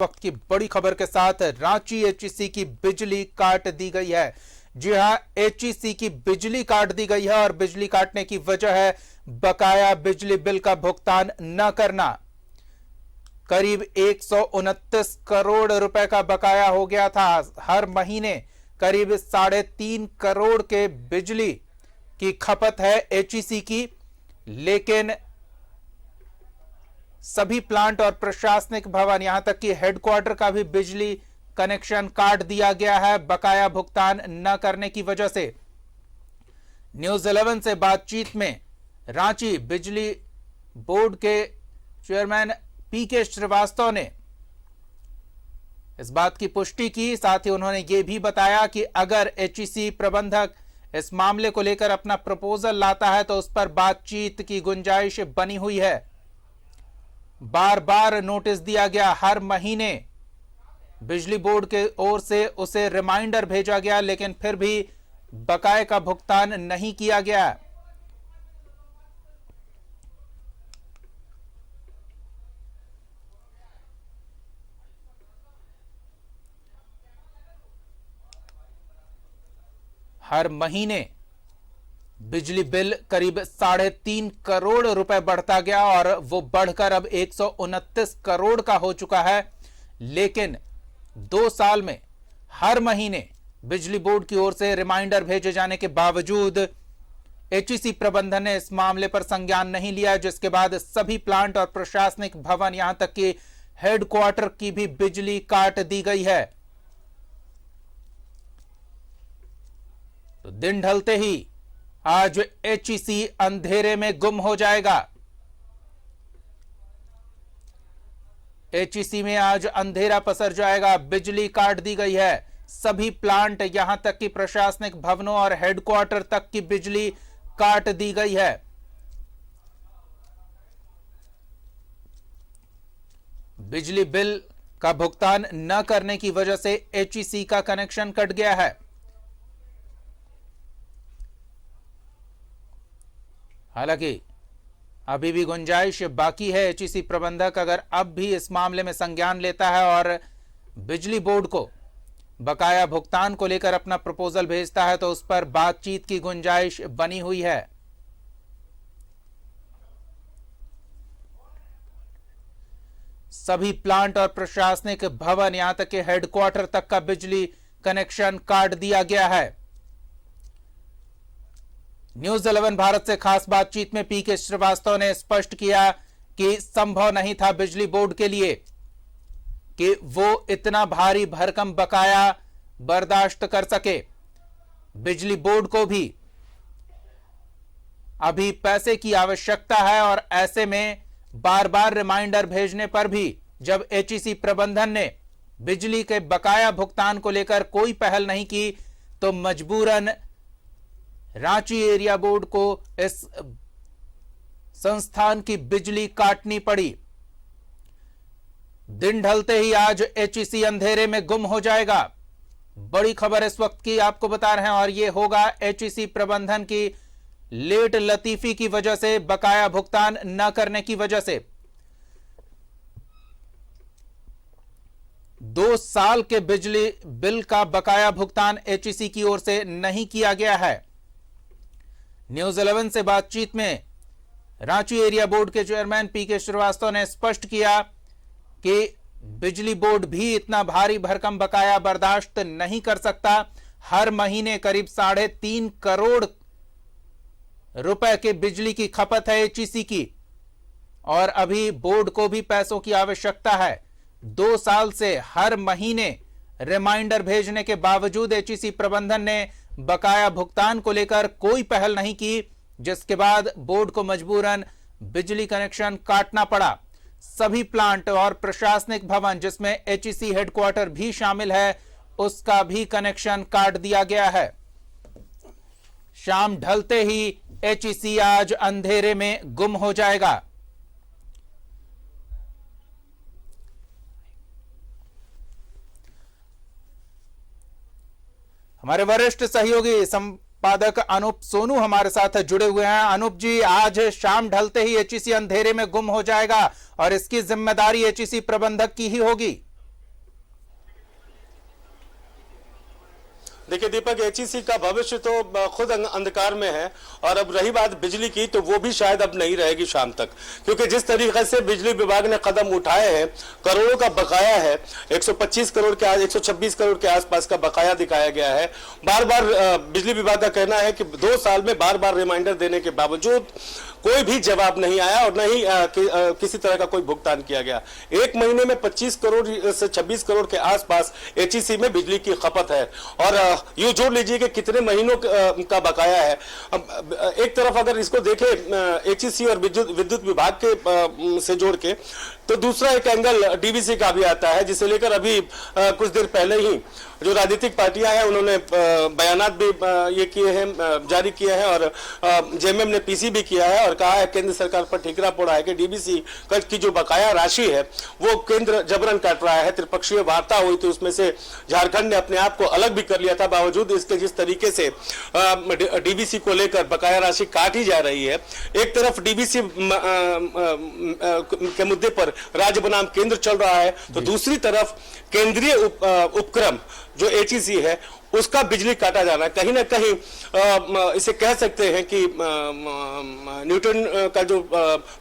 वक्त की बड़ी खबर के साथ रांची एचईसी की बिजली काट दी गई है। जी हां, एचईसी की बिजली काट दी गई है और बिजली काटने की वजह है बकाया बिजली बिल का भुगतान न करना। करीब 129 करोड़ रुपए का बकाया हो गया था। हर महीने करीब 3.5 करोड़ के बिजली की खपत है एचईसी की, लेकिन सभी प्लांट और प्रशासनिक भवन यहां तक कि हेडक्वार्टर का भी बिजली कनेक्शन काट दिया गया है बकाया भुगतान न करने की वजह से। न्यूज 11 से बातचीत में रांची बिजली बोर्ड के चेयरमैन पीके श्रीवास्तव ने इस बात की पुष्टि की। साथ ही उन्होंने यह भी बताया कि अगर एचईसी प्रबंधक इस मामले को लेकर अपना प्रपोजल लाता है तो उस पर बातचीत की गुंजाइश बनी हुई है। बार बार नोटिस दिया गया, हर महीने बिजली बोर्ड के ओर से उसे रिमाइंडर भेजा गया, लेकिन फिर भी बकाये का भुगतान नहीं किया गया। हर महीने बिजली बिल करीब 3.5 करोड़ रुपए बढ़ता गया और वो बढ़कर अब 129 करोड़ का हो चुका है। लेकिन 2 साल में हर महीने बिजली बोर्ड की ओर से रिमाइंडर भेजे जाने के बावजूद एचईसी प्रबंधन ने इस मामले पर संज्ञान नहीं लिया, जिसके बाद सभी प्लांट और प्रशासनिक भवन यहां तक कि हेडक्वार्टर की भी बिजली काट दी गई है। तो दिन ढलते ही आज एचईसी अंधेरे में गुम हो जाएगा। एचईसी में आज अंधेरा पसर जाएगा। बिजली काट दी गई है। सभी प्लांट यहां तक कि प्रशासनिक भवनों और हेडक्वार्टर तक की बिजली काट दी गई है। बिजली बिल का भुगतान न करने की वजह से एचईसी का कनेक्शन कट गया है। हालांकि अभी भी गुंजाइश बाकी है। एचईसी प्रबंधक अगर अब भी इस मामले में संज्ञान लेता है और बिजली बोर्ड को बकाया भुगतान को लेकर अपना प्रपोजल भेजता है तो उस पर बातचीत की गुंजाइश बनी हुई है। सभी प्लांट और प्रशासनिक भवन यहां तक कि हेडक्वार्टर तक का बिजली कनेक्शन काट दिया गया है। न्यूज 11 भारत से खास बातचीत में पीके श्रीवास्तव ने स्पष्ट किया कि संभव नहीं था बिजली बोर्ड के लिए कि वो इतना भारी भरकम बकाया बर्दाश्त कर सके। बिजली बोर्ड को भी अभी पैसे की आवश्यकता है और ऐसे में बार बार रिमाइंडर भेजने पर भी जब एचईसी प्रबंधन ने बिजली के बकाया भुगतान को लेकर कोई पहल नहीं की तो मजबूरन रांची एरिया बोर्ड को इस संस्थान की बिजली काटनी पड़ी। दिन ढलते ही आज एचईसी अंधेरे में गुम हो जाएगा। बड़ी खबर इस वक्त की आपको बता रहे हैं और यह होगा एचईसी प्रबंधन की लेट लतीफी की वजह से, बकाया भुगतान न करने की वजह से। 2 साल के बिजली बिल का बकाया भुगतान एचईसी की ओर से नहीं किया गया है। न्यूज 11 से बातचीत में रांची एरिया बोर्ड के चेयरमैन पीके श्रीवास्तव ने स्पष्ट किया कि बिजली बोर्ड भी इतना भारी भरकम बकाया बर्दाश्त नहीं कर सकता। हर महीने करीब 3.5 करोड़ रुपए के बिजली की खपत है एचईसी की और अभी बोर्ड को भी पैसों की आवश्यकता है। 2 साल से हर महीने रिमाइंडर भेजने के बावजूद एचईसी प्रबंधन ने बकाया भुगतान को लेकर कोई पहल नहीं की, जिसके बाद बोर्ड को मजबूरन बिजली कनेक्शन काटना पड़ा। सभी प्लांट और प्रशासनिक भवन जिसमें एचईसी हेडक्वार्टर भी शामिल है उसका भी कनेक्शन काट दिया गया है। शाम ढलते ही एचईसी आज अंधेरे में गुम हो जाएगा। हमारे वरिष्ठ सहयोगी संपादक अनूप सोनू हमारे साथ जुड़े हुए हैं। अनूप जी, आज शाम ढलते ही एचईसी अंधेरे में गुम हो जाएगा और इसकी जिम्मेदारी एचईसी प्रबंधक की ही होगी। देखिए दीपक, एचईसी का भविष्य तो खुद अंधकार में है। और अब रही बात बिजली की, तो वो भी शायद अब नहीं रहेगी शाम तक, क्योंकि जिस तरीके से बिजली विभाग ने कदम उठाए हैं, करोड़ों का बकाया है, 125 करोड़ के 126 करोड़ के आसपास का बकाया दिखाया गया है। बार बार बिजली विभाग का कहना है कि 2 साल में बार बार रिमाइंडर देने के बावजूद कोई भी जवाब नहीं आया और नहीं किसी तरह का कोई भुगतान किया गया। एक महीने में 25 करोड़ से 26 करोड़ के आसपास एचईसी में बिजली की खपत है। और यूं जोड़ लीजिए कि कितने महीनों का बकाया है। एक तरफ अगर इसको देखें एचईसी और विद्युत विभाग के से जोड़ के, तो दूसरा एक एंगल डीवीसी का भी आता है, जिसे लेकर अभी कुछ देर पहले ही जो राजनीतिक पार्टियां हैं उन्होंने बयानात भी ये किए हैं, जारी किए हैं, और जेएमएम ने पीसी भी किया है और कहा है केंद्र सरकार पर ठीकरा पड़ा है कि डीवीसी की जो बकाया राशि है वो केंद्र जबरन काट रहा है। त्रिपक्षीय वार्ता हुई थी, उसमें से झारखंड ने अपने आप को अलग भी कर लिया था, बावजूद इसके जिस तरीके से डीवीसी को लेकर बकाया राशि काटी जा रही है। एक तरफ डीवीसी के मुद्दे पर राज्य बनाम केंद्र चल रहा है, तो दूसरी तरफ केंद्रीय उपक्रम जो एचईसी है उसका बिजली काटा जाना है। कहीं ना कहीं इसे कह सकते हैं कि न्यूटन का जो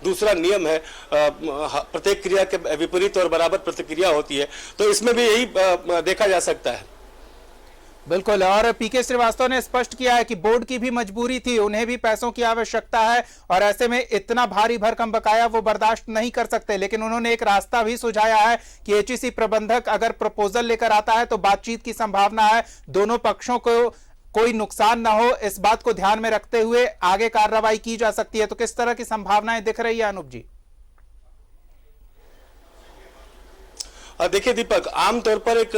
दूसरा नियम है, प्रत्येक क्रिया के विपरीत और बराबर प्रतिक्रिया होती है, तो इसमें भी यही देखा जा सकता है। बिल्कुल, और पीके श्रीवास्तव ने स्पष्ट किया है कि बोर्ड की भी मजबूरी थी, उन्हें भी पैसों की आवश्यकता है और ऐसे में इतना भारी भरकम बकाया वो बर्दाश्त नहीं कर सकते। लेकिन उन्होंने एक रास्ता भी सुझाया है कि एचईसी प्रबंधक अगर प्रपोजल लेकर आता है तो बातचीत की संभावना है, दोनों पक्षों को कोई नुकसान ना हो, इस बात को ध्यान में रखते हुए आगे कार्रवाई की जा सकती है। तो किस तरह की संभावनाएं दिख रही है अनूप जी? देखिए दीपक, आमतौर पर एक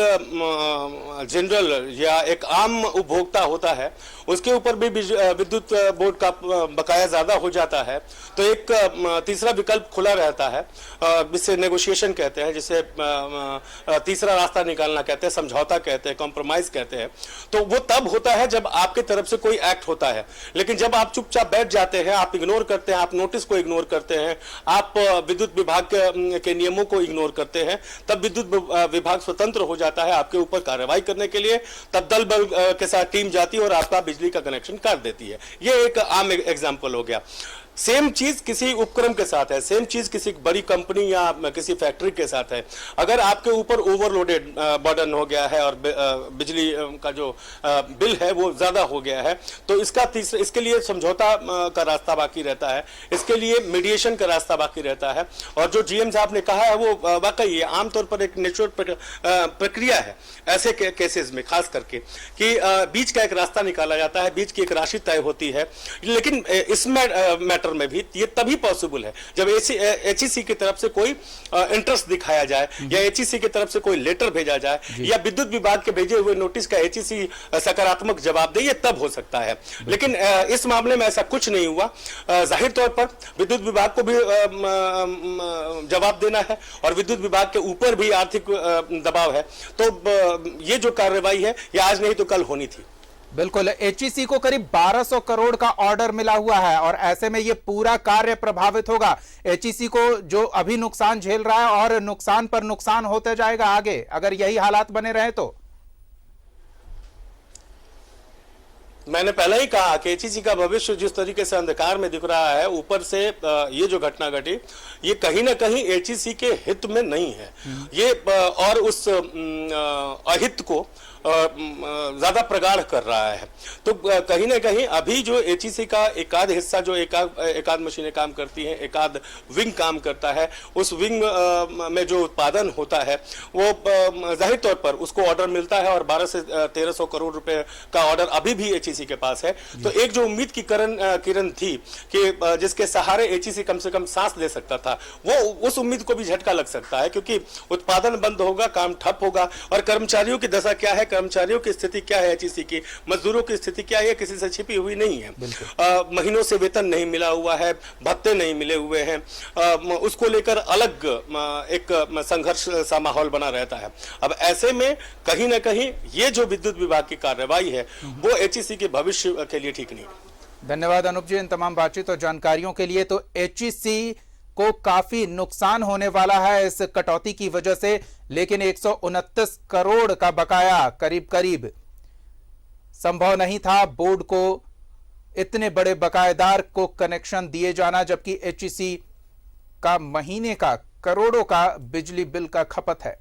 जनरल या एक आम उपभोक्ता होता है, उसके ऊपर भी विद्युत बोर्ड का बकाया ज्यादा हो जाता है, तो एक तीसरा विकल्प खुला रहता है, जिसे नेगोशिएशन कहते हैं, जिसे तीसरा रास्ता निकालना कहते हैं, समझौता कहते हैं, कॉम्प्रोमाइज कहते हैं। तो वो तब होता है जब आपके तरफ से कोई एक्ट होता है, लेकिन जब आप चुपचाप बैठ जाते हैं, आप इग्नोर करते हैं, आप नोटिस को इग्नोर करते हैं, आप विद्युत विभाग के नियमों को इग्नोर करते हैं, तब विद्युत विभाग स्वतंत्र हो जाता है आपके ऊपर कार्रवाई करने के लिए। तब दल बल के साथ टीम जाती है और आपका बिजली का कनेक्शन काट देती है। ये एक आम एग्जांपल हो गया। सेम चीज किसी उपक्रम के साथ है, सेम चीज किसी बड़ी कंपनी या किसी फैक्ट्री के साथ है। अगर आपके ऊपर ओवरलोडेड बर्डन हो गया है और बिजली का जो बिल है वो ज्यादा हो गया है, तो इसके लिए समझौता का रास्ता बाकी रहता है, इसके लिए मीडिएशन का रास्ता बाकी रहता है। और जो जीएम साहब ने कहा है वो वाकई आमतौर पर एक नेचुरल प्रक्रिया है ऐसे केसेस में, खास करके कि बीच का एक रास्ता निकाला जाता है, बीच की एक राशि तय होती है। लेकिन इस मैटर में भी ये तभी पॉसिबल है जब एचईसी की तरफ से कोई इंटरेस्ट दिखाया जाए, या एचईसी की तरफ से कोई लेटर भेजा जाए, या विद्युत विभाग के भेजे हुए नोटिस का एचईसी सकारात्मक जवाब दे, ये तब हो सकता है। लेकिन इस मामले में ऐसा कुछ नहीं हुआ। जाहिर तौर पर विद्युत विभाग को भी जवाब देना है और विद्युत विभाग के ऊपर भी आर्थिक दबाव है, तो ये जो कार्रवाई है ये आज नहीं तो कल होनी थी। बिल्कुल, एचईसी को करीब 1200 करोड़ का ऑर्डर मिला हुआ है और ऐसे में ये पूरा कार्य प्रभावित होगा। एचईसी को जो अभी नुकसान झेल रहा है और नुकसान पर नुकसान होते जाएगा आगे, अगर यही हालात बने रहे तो। मैंने पहले ही कहा कि एचईसी का भविष्य जिस तरीके से अंधकार में दिख रहा है, ऊपर से ये जो घटना घटी ये कहीं ना कहीं एचईसी के हित में नहीं है। ये और उस अहित को ज्यादा प्रगाढ़ कर रहा है। तो कहीं ना कहीं अभी जो एचईसी का एकाध हिस्सा जो एकाध मशीनें काम करती हैं, एकाध विंग काम करता है, उस विंग में जो उत्पादन होता है वो जाहिर तौर पर उसको ऑर्डर मिलता है और 1200 से 1300 करोड़ रुपए का ऑर्डर अभी भी एचईसी के पास है। तो एक जो उम्मीद की किरण थी कि जिसके सहारे एचईसी कम से कम सांस ले सकता था, वो उस उम्मीद को भी झटका लग सकता है, क्योंकि उत्पादन बंद होगा, काम ठप होगा। और कर्मचारियों की दशा क्या है, कर्मचारियों की स्थिति क्या है, एचईसी की मजदूरों की स्थिति क्या है, किसी से छिपी हुई नहीं है। महीनों से वेतन नहीं मिला हुआ है, भत्ते नहीं मिले हुए हैं, उसको लेकर अलग एक संघर्ष सा माहौल बना रहता है। अब ऐसे में कहीं ना कहीं ये जो विद्युत विभाग की कार्रवाई है वो एचईसी के भविष्य के लिए ठीक नहीं। धन्यवाद अनूप जी इन तमाम बातचीत और जानकारियों के लिए। तो एचईसी को काफी नुकसान होने वाला है इस कटौती की वजह से, लेकिन 129 करोड़ का बकाया करीब करीब संभव नहीं था बोर्ड को इतने बड़े बकायेदार को कनेक्शन दिए जाना, जबकि एचईसी का महीने का करोड़ों का बिजली बिल का खपत है।